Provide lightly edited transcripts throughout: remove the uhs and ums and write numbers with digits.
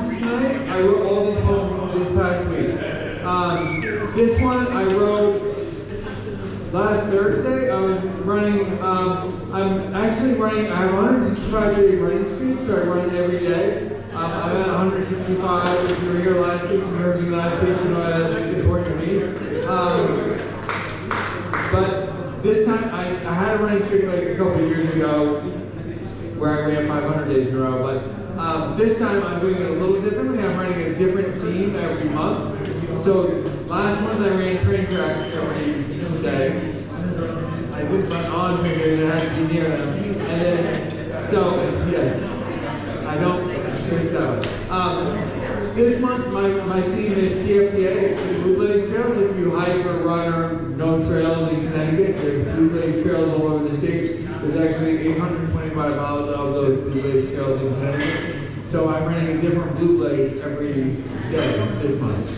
poems tonight. I wrote all these poems this past week. This one I wrote last Thursday. I was running, I'm actually running, I have 165 day running streak, so I run every day. I'm at 165. If you were here last week, and you heard me last week, you know that's important to me. But this time, I had a running streak like a couple of years ago where I ran 500 days in a row, but this time I'm doing it a little differently. I'm running a different team every month. So last month I ran train tracks every day. I didn't run on train tracks, I had to be near them. And then, so, yes, I don't, here's that. This month my theme is CFPA, it's the Blue Blaze Trails. If you hike or run or know trails in Connecticut, there's Blue Blaze Trails all over the state. There's actually 825 miles of those Blue Blaze Trails in Connecticut. So I'm running a different Blue Blaze every day this month.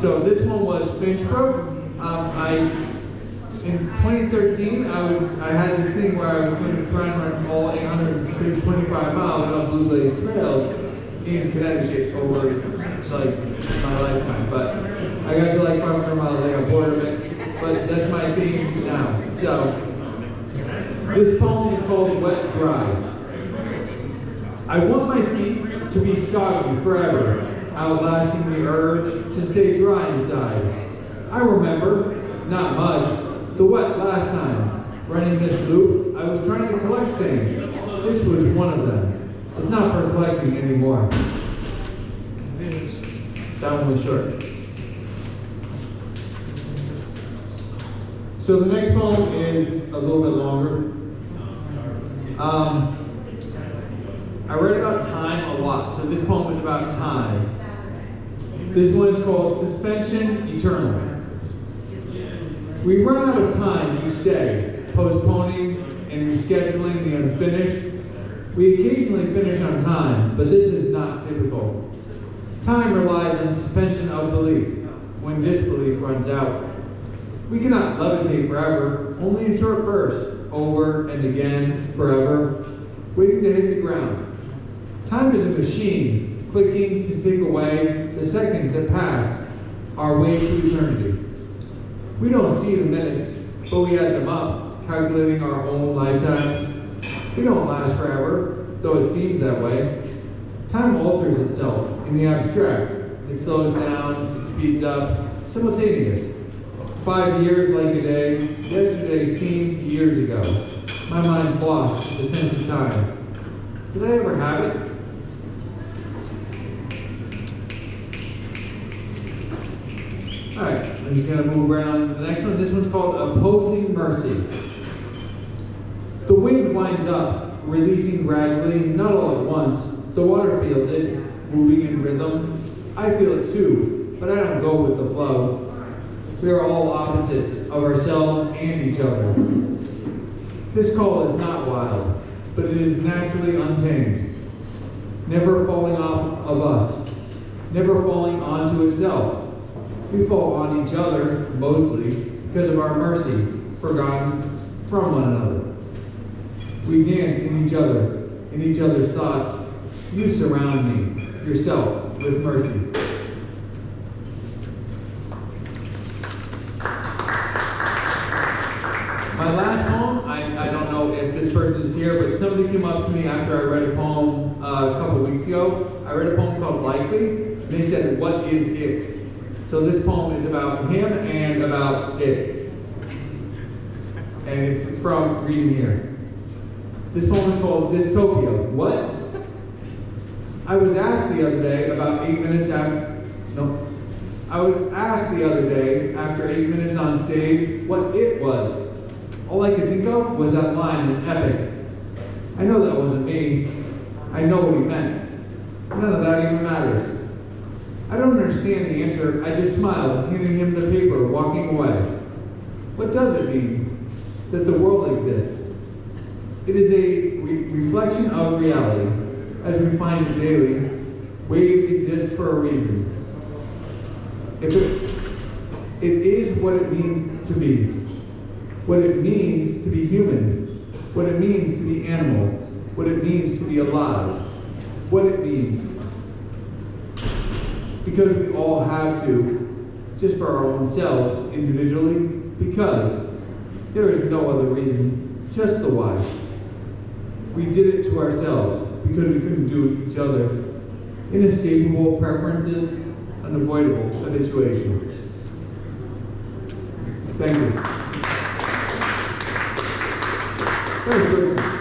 So this one was Finchbrook. In 2013, I had this thing where I was going to try and run all 825 miles of Blue Blaze Trails in Connecticut over like my lifetime. But I got to like 500 miles, I got bored of it. But that's my theme now. So this poem is called Wet Dry. I want my feet to be soggy forever, outlasting the urge to stay dry inside. I remember, not much, the wet last time. Running this loop, I was trying to collect things. This was one of them. It's not for collecting anymore. That one was short. So the next poem is a little bit longer. I read about time a lot, so this poem is about time. This one is called Suspension Eternal. We run out of time each day, postponing and rescheduling the unfinished. We occasionally finish on time, but this is not typical. Time relies on suspension of belief when disbelief runs out. We cannot levitate forever, only in short bursts, over and again, forever, waiting to hit the ground. Time is a machine, clicking to take away the seconds that pass our way to eternity. We don't see the minutes, but we add them up, calculating our own lifetimes. We don't last forever, though it seems that way. Time alters itself in the abstract. It slows down, it speeds up, simultaneous. 5 years like a day, yesterday seems years ago. My mind lost the sense of time. Did I ever have it? Alright, I'm just going to move around. The next one, this one's called Opposing Mercy. The wind winds up, releasing gradually, not all at once. The water feels it, moving in rhythm. I feel it too, but I don't go with the flow. We are all opposites of ourselves and each other. This call is not wild, but it is naturally untamed. Never falling off of us, never falling onto itself. We fall on each other, mostly, because of our mercy, forgotten from one another. We dance in each other's thoughts. You surround me, yourself, with mercy. My last poem, I don't know if this person is here, but somebody came up to me after I read a poem a couple weeks ago. I read a poem called Likely, and they said, what is it? So this poem is about him and about it. And it's from reading here. This poem is called Dystopia. What? I was asked the other day after 8 minutes on stage what it was. All I could think of was that line in Epic. I know that wasn't me. I know what he meant. None of that even matters. I don't understand the answer. I just smiled, handing him the paper, walking away. What does it mean that the world exists? It is a reflection of reality. As we find it daily, waves exist for a reason. It is what it means to be. What it means to be human. What it means to be animal. What it means to be alive. What it means. because we all have to, just for our own selves individually, because there is no other reason, just the why. We did it to ourselves because we couldn't do it to each other. Inescapable preferences, unavoidable habituation. Thank you. Very short.